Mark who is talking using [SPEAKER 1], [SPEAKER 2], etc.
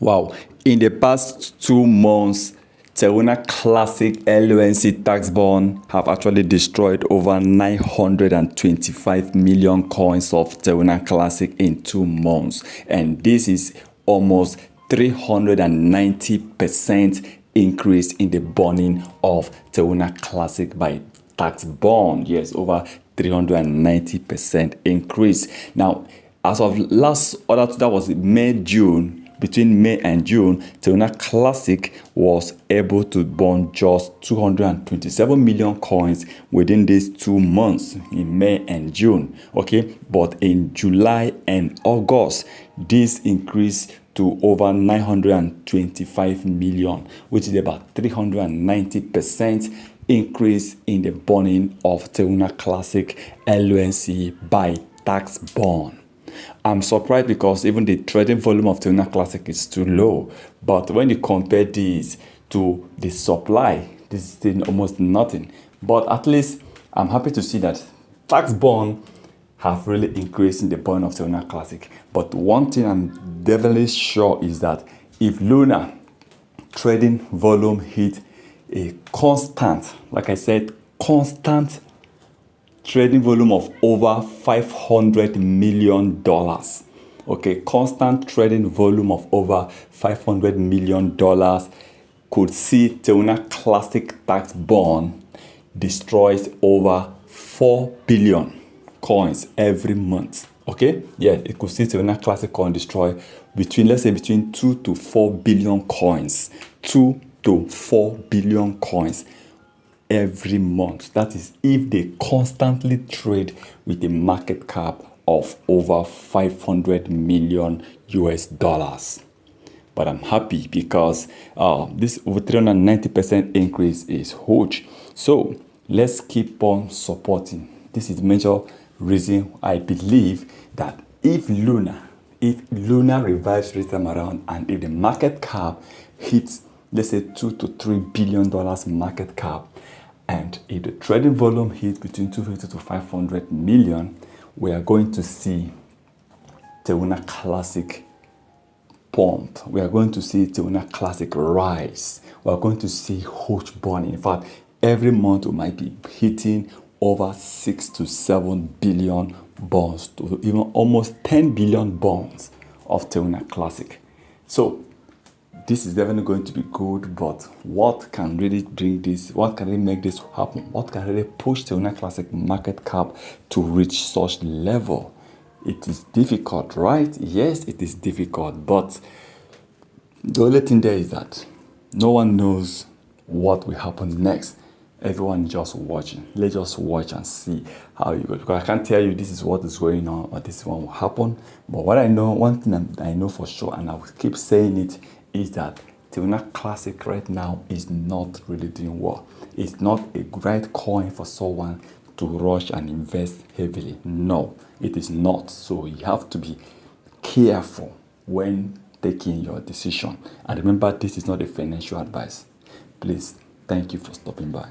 [SPEAKER 1] Wow, in the past 2 months, Teruna Classic LUNC tax bond have actually destroyed over 925 million coins of Teruna Classic in 2 months. And this is almost 390% increase in the burning of Teruna Classic by tax bond. Yes, over 390% increase. Now, as of last order, that was June. Between May and June, Teruna Classic was able to burn just 227 million coins within these 2 months in May and June. Okay, but in July and August, this increased to over 925 million, which is about 390% increase in the burning of Teruna Classic LUNC by tax bond. I'm surprised because even the trading volume of Teruna Classic is too low. But when you compare this to the supply, this is still almost nothing. But at least I'm happy to see that tax bond have really increased in the burn of Teruna Classic. But one thing I'm definitely sure is that if Luna trading volume hit a constant, like I said, constant trading volume of over $500 million. Okay, constant trading volume of over $500 million could see Teruna Classic tax bond destroys over 4 billion coins every month. Okay, yeah, it could see Teruna Classic coin destroy between, let's say, between 2 to 4 billion coins. 2 to 4 billion coins every month. That is if they constantly trade with a market cap of over 500 million US dollars. But I'm happy because this over 390% increase is huge. So let's keep on supporting. This is the major reason I believe that if Luna revives this time around, and if the market cap hits, let's say, $2 to $3 billion market cap, and if the trading volume hits between 250 to 500 million, we are going to see Teruna Classic pump. We are going to see Teruna Classic rise. We are going to see huge burning. In fact, every month we might be hitting over 6 to 7 billion bonds, to even almost 10 billion bonds of Teruna Classic. So this is definitely going to be good, but what can really bring this, what can really make this happen? What can really push Teruna Classic market cap to reach such level? It is difficult, right? Yes, it is difficult, but the only thing there is that no one knows what will happen next. Everyone just watching. Let's just watch and see how you go. Because I can't tell you this is what is going on or this one will happen. But what I know, one thing I know for sure, and I will keep saying it, is that Teruna Classic right now is not really doing well. It's not a great coin for someone to rush and invest heavily. No, it is not. So you have to be careful when taking your decision. And remember, this is not a financial advice. Please, thank you for stopping by.